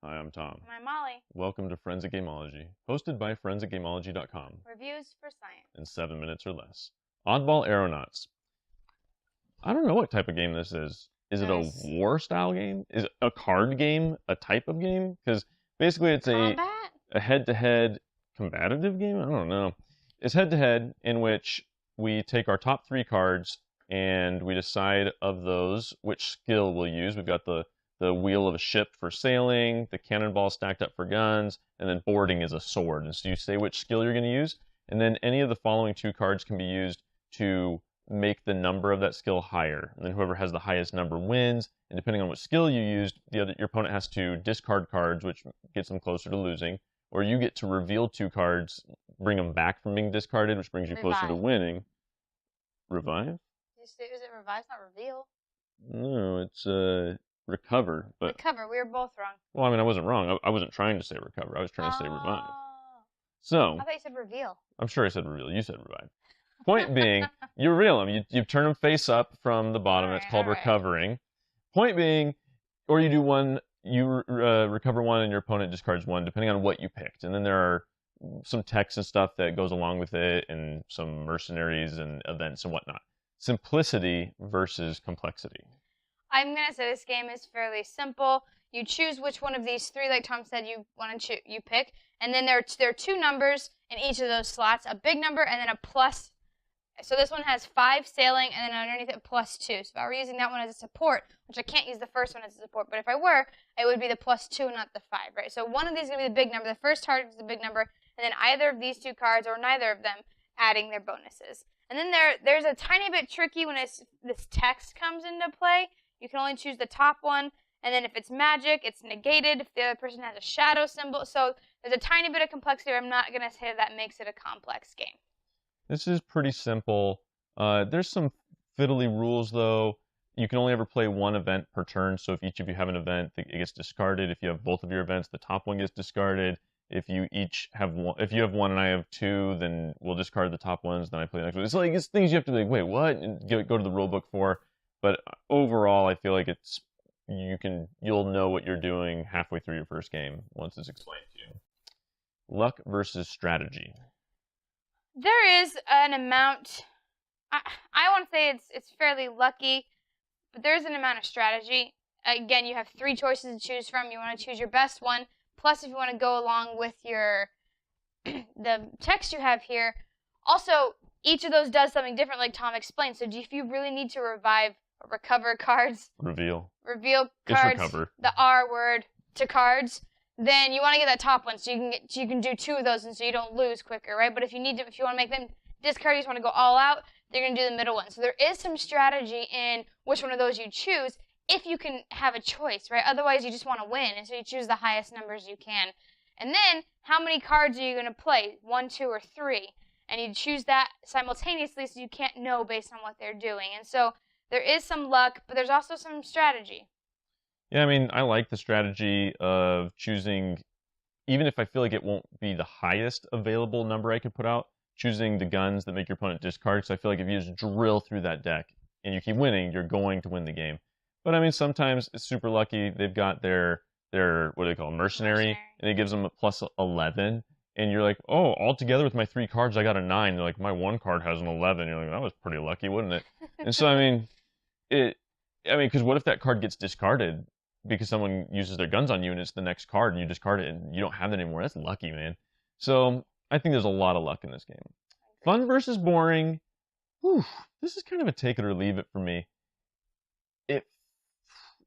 Hi, I'm Tom. And I'm Molly. Welcome to Friends at Gameology, hosted by friends at Gameology.com. Reviews for science. In 7 minutes or less. Oddball Äeronauts. I don't know what type of game this is. Is it a war-style game? Is it a card game a type of game? Because basically it's a head-to-head combative game? I don't know. It's head-to-head in which we take our top 3 cards and we decide of those which skill we'll use. We've got the wheel of a ship for sailing, the cannonball stacked up for guns, and then boarding is a sword. And so you say which skill you're going to use, and then any of the following 2 cards can be used to make the number of that skill higher. And then whoever has the highest number wins, and depending on what skill you used, your opponent has to discard cards, which gets them closer to losing, or you get to reveal 2 cards, bring them back from being discarded, which brings you closer to winning. Revive? Is it revive? It's not reveal. No, it's recover. But recover. We were both wrong. Well, I mean, I wasn't wrong. I wasn't trying to say recover. I was trying to say revive. So I thought you said reveal. I'm sure I said reveal. You said revive. Point being, you reveal them. You turn them face up from the bottom. That's called recovering. Point being, or you do one, you recover 1 and your opponent discards 1, depending on what you picked. And then there are some text and stuff that goes along with it, and some mercenaries and events and whatnot. Simplicity versus complexity. I'm going to say this game is fairly simple. You choose which one of these 3, like Tom said, you want to you pick. And then there are 2 numbers in each of those slots, a big number and then a plus. So this one has 5 sailing, and then underneath it +2. So if I were using that one as a support, which I can't use the first one as a support, but if I were, it would be the +2, not the 5, right? So one of these is going to be the big number. The first target is the big number, and then either of these 2 cards or neither of them adding their bonuses. And then there's a tiny bit tricky when this text comes into play. You can only choose the top one, and then if it's magic, it's negated if the other person has a shadow symbol. So there's a tiny bit of complexity. I'm not going to say that makes it a complex game. This is pretty simple. There's some fiddly rules, though. You can only ever play 1 event per turn, so if each of you have an event, it gets discarded. If you have both of your events, the top one gets discarded. If you each have 1, if you have 1 and I have 2, then we'll discard the top ones, then I play the next one. It's things you have to be like, wait, what? And go to the rule book for. But overall, I feel like you'll know what you're doing halfway through your first game once it's explained to you. Luck versus strategy. There is an amount. I want to say it's fairly lucky, but there's an amount of strategy. Again, you have 3 choices to choose from. You want to choose your best one. Plus, if you want to go along with your the text you have here, also each of those does something different, like Tom explained. So if you really need to revive or recover cards, reveal cards, the R word to cards, then you want to get that top one so you can do 2 of those, and so you don't lose quicker, right? But if you want to make them discard, you just want to go all out, they're going to do the middle one. So there is some strategy in which one of those you choose, if you can have a choice, right? Otherwise, you just want to win, and so you choose the highest numbers you can. And then, how many cards are you going to play? 1, 2, or 3? And you choose that simultaneously, so you can't know based on what they're doing. And so there is some luck, but there's also some strategy. Yeah, I mean, I like the strategy of choosing, even if I feel like it won't be the highest available number I could put out, choosing the guns that make your opponent discard. So I feel like if you just drill through that deck and you keep winning, you're going to win the game. But I mean, sometimes it's super lucky. They've got their what do they call it, mercenary, and it gives them a +11. And you're like, oh, all together with my 3 cards, I got a 9. They're like, my 1 card has an 11. You're like, that was pretty lucky, wasn't it? And so, I mean, because what if that card gets discarded because someone uses their guns on you and it's the next card and you discard it and you don't have it anymore? That's lucky, man. So I think there's a lot of luck in this game. Fun versus boring. Whew, this is kind of a take it or leave it for me.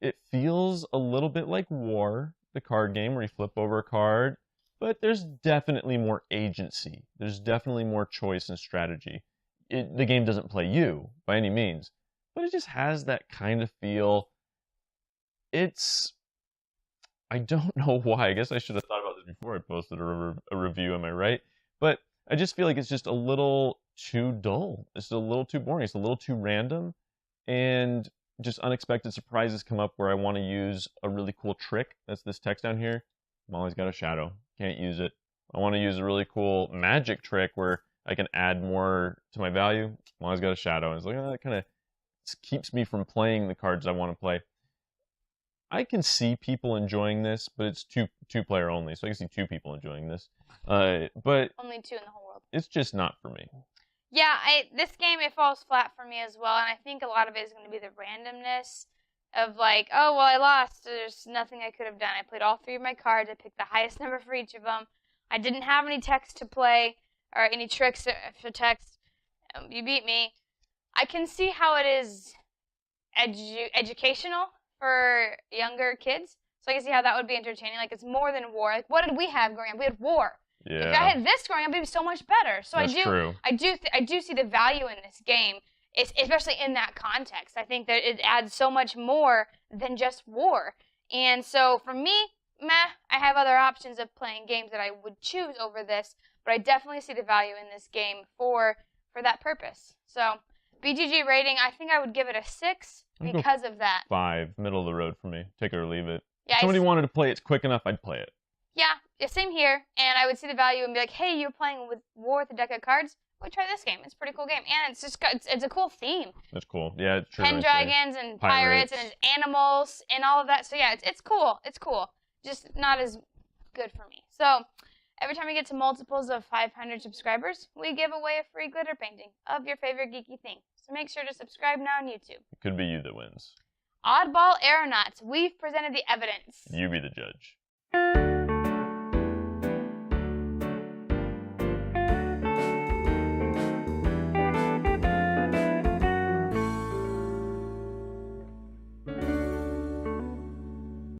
It feels a little bit like War, the card game where you flip over a card, but there's definitely more agency. There's definitely more choice and strategy. The game doesn't play you by any means, but it just has that kind of feel. I don't know why. I guess I should have thought about this before I posted a review, am I right? But I just feel like it's just a little too dull. It's a little too boring. It's a little too random, and just unexpected surprises come up where I want to use a really cool trick. That's this text down here. Molly's got a shadow. Can't use it. I want to use a really cool magic trick where I can add more to my value. Molly's got a shadow. And it's like, that kind of keeps me from playing the cards I want to play. I can see people enjoying this, but it's two player only, so I can see two people enjoying this. But Only 2 in the whole world. it's just not for me. Yeah, this game, it falls flat for me as well, and I think a lot of it is going to be the randomness of like, oh, well, I lost. There's nothing I could have done. I played all 3 of my cards. I picked the highest number for each of them. I didn't have any text to play or any tricks for text. You beat me. I can see how it is educational for younger kids, so I can see how that would be entertaining. Like, it's more than war. Like, what did we have growing up? We had war. Yeah. If I had this growing up, it'd be so much better. So That's true. I do see the value in this game, especially in that context. I think that it adds so much more than just war. And so for me, I have other options of playing games that I would choose over this, but I definitely see the value in this game for that purpose. So BGG rating, I think I would give it a 6 because of that. 5, middle of the road for me. Take it or leave it. Yeah, if somebody wanted to play it quick enough, I'd play it. Yeah, same here. And I would see the value and be like, hey, you're playing with war with a deck of cards? Well, try this game. It's a pretty cool game. And it's a cool theme. It's cool. Yeah, it's true. Dragons and pirates and animals and all of that. So yeah, it's cool. It's cool. Just not as good for me. So every time we get to multiples of 500 subscribers, we give away a free glitter painting of your favorite geeky thing. So make sure to subscribe now on YouTube. It could be you that wins. Oddball Äeronauts. We've presented the evidence. You be the judge.